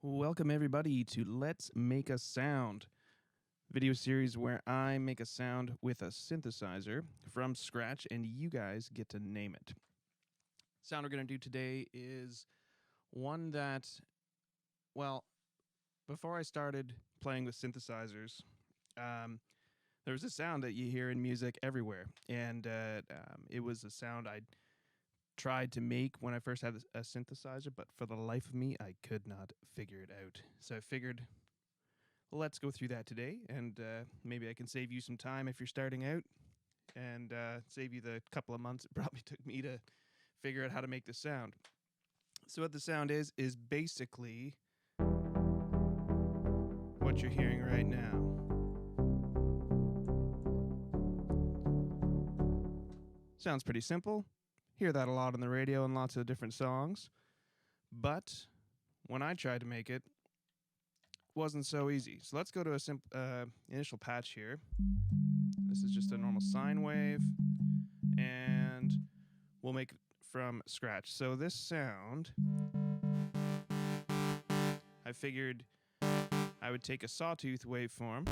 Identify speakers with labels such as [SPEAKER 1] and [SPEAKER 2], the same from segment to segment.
[SPEAKER 1] Welcome everybody to Let's Make a Sound, video series where I make a sound with a synthesizer from scratch and you guys get to name it. Sound we're going to do today is one that, well, before I started playing with synthesizers, there was a sound that you hear in music everywhere, and it was a sound I tried to make when I first had a synthesizer, but for the life of me, I could not figure it out. So I figured, let's go through that today, and maybe I can save you some time if you're starting out, and save you the couple of months it probably took me to figure out how to make this sound. So what the sound is basically what you're hearing right now. Sounds pretty simple. Hear that a lot on the radio and lots of different songs. But when I tried to make it, wasn't so easy. So let's go to a initial patch here. This is just a normal sine wave, and we'll make it from scratch. So this sound, I figured I would take a sawtooth waveform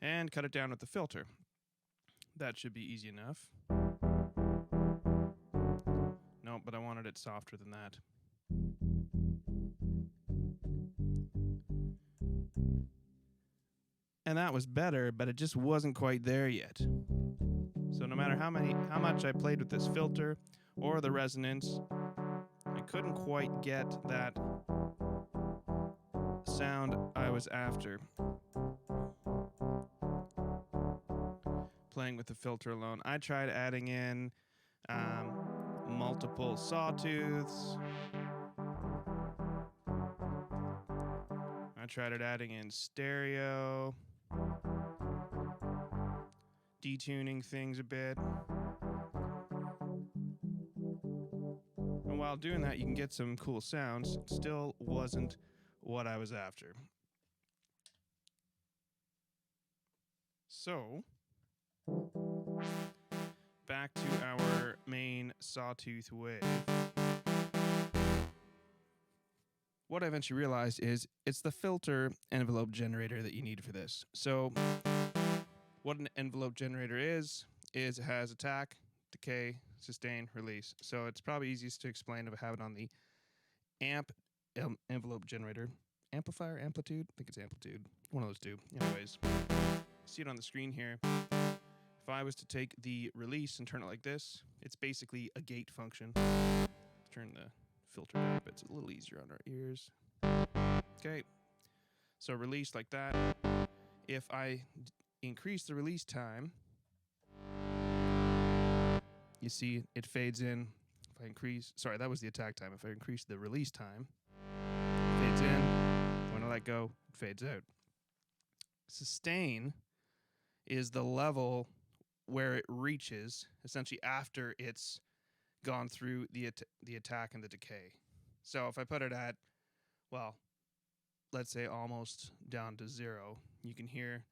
[SPEAKER 1] and cut it down with the filter. That should be easy enough. No, but I wanted it softer than that. And that was better, but it just wasn't quite there yet. So no matter how much I played with this filter or the resonance, I couldn't quite get that sound I was after. Playing with the filter alone. I tried adding in multiple sawtooths. I tried adding in stereo, detuning things a bit. And while doing that, you can get some cool sounds. It still wasn't what I was after. So back to our main sawtooth wave. What I eventually realized is it's the filter envelope generator that you need for this. So what an envelope generator is it has attack, decay, sustain, release. So it's probably easiest to explain if I have it on the amp envelope generator. Amplifier, amplitude? I think it's amplitude. One of those two. Anyways, see it on the screen here. If I was to take the release and turn it like this, it's basically a gate function. Let's turn the filter down a bit. It's a little easier on our ears. Okay. So release like that. If I increase the release time, you see it fades in. If I increase, sorry, that was the attack time. If I increase the release time, it fades in. When I let go, it fades out. Sustain is the level where it reaches, essentially after it's gone through the attack and the decay. So if I put it at, well, let's say almost down to 0, you can hear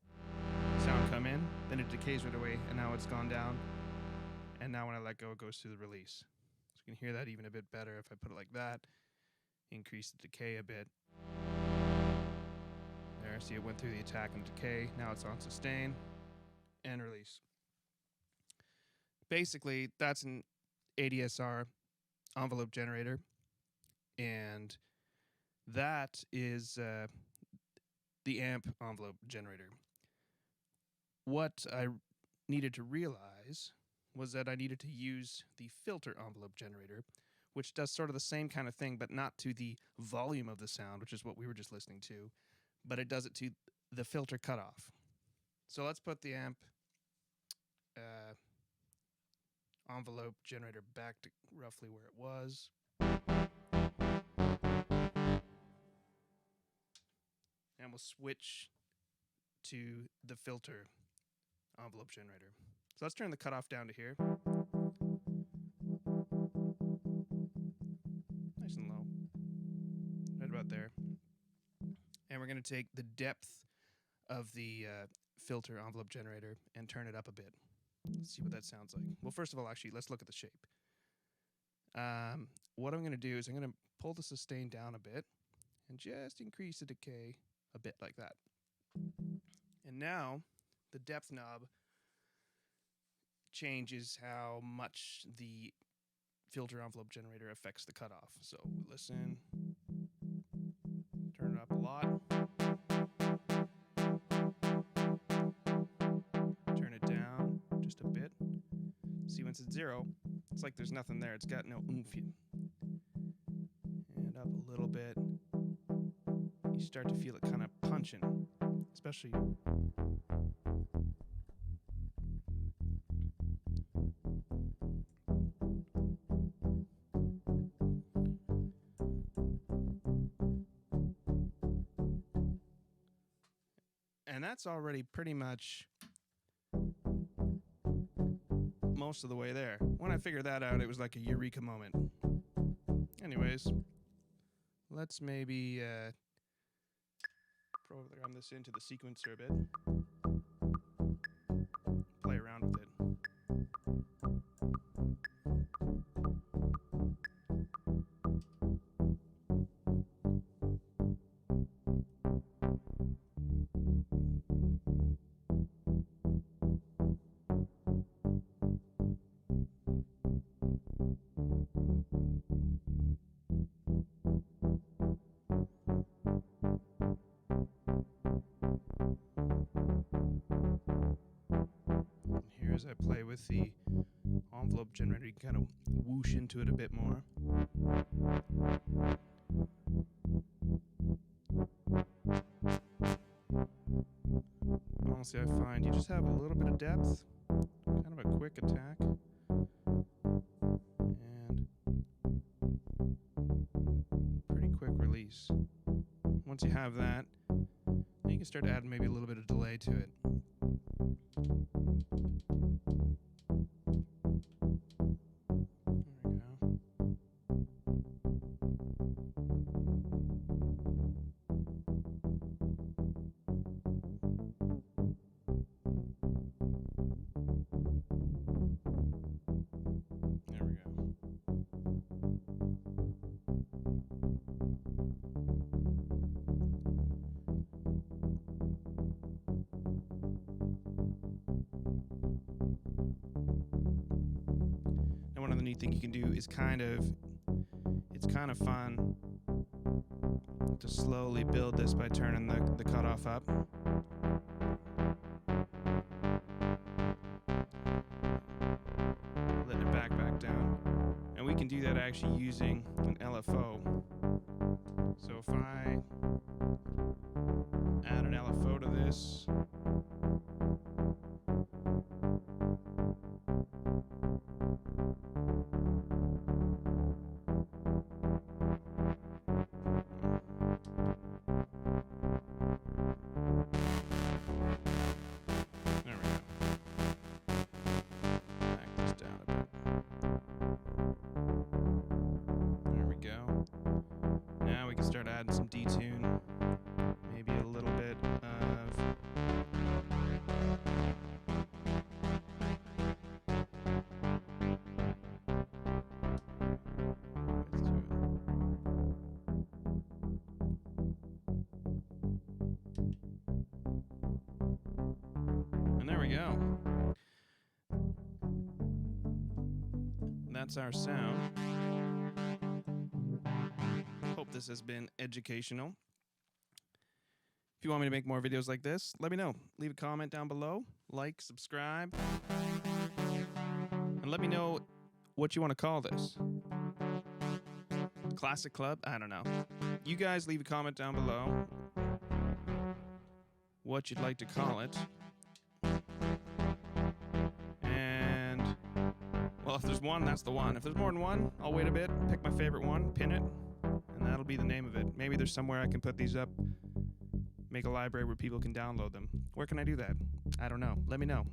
[SPEAKER 1] sound come in, then it decays right away, and now it's gone down. And now when I let go, it goes through the release. So you can hear that even a bit better if I put it like that, increase the decay a bit. There, see it went through the attack and decay. Now it's on sustain and release. Basically, that's an ADSR envelope generator, and that is the amp envelope generator. What I needed to realize was that I needed to use the filter envelope generator, which does sort of the same kind of thing, but not to the volume of the sound, which is what we were just listening to, but it does it to the filter cutoff. So let's put the amp envelope generator back to roughly where it was. And we'll switch to the filter envelope generator. So let's turn the cutoff down to here. Nice and low. Right about there. And we're going to take the depth of the filter envelope generator and turn it up a bit. Let's see what that sounds like. Well, first of all, actually, let's look at the shape. What I'm going to do is I'm going to pull the sustain down a bit and just increase the decay a bit like that. And now the depth knob changes how much the filter envelope generator affects the cutoff. So listen, turn it up a lot, turn it down just a bit. See, once it's 0, it's like there's nothing there. It's got no oomph. And up a little bit. You start to feel it kind of punching, especially. And that's already pretty much most of the way there. When I figured that out, it was like a eureka moment. Anyways, let's maybe program this into the sequencer a bit. Play around with it. As I play with the envelope generator, you can kind of whoosh into it a bit more. Honestly, I find you just have a little bit of depth, kind of a quick attack, and pretty quick release. Once you have that, then you can start adding maybe a little bit of delay to it. One of the neat things you can do is it's kind of fun to slowly build this by turning the cutoff up. Letting it back down. And we can do that actually using an LFO. So if I add an LFO to this, start adding some detune, maybe a little bit of and there we go. That's our sound. Hope this has been educational. If you want me to make more videos like this, let me know. Leave a comment down below, like, subscribe, and let me know what you want to call this. Classic club? I don't know. You guys leave a comment down below what you'd like to call it. And, well, if there's one, that's the one. If there's more than one, I'll wait a bit, pick my favorite one, pin it, and that'll be the name of it. Maybe there's somewhere I can put these up, make a library where people can download them. Where can I do that? I don't know. Let me know.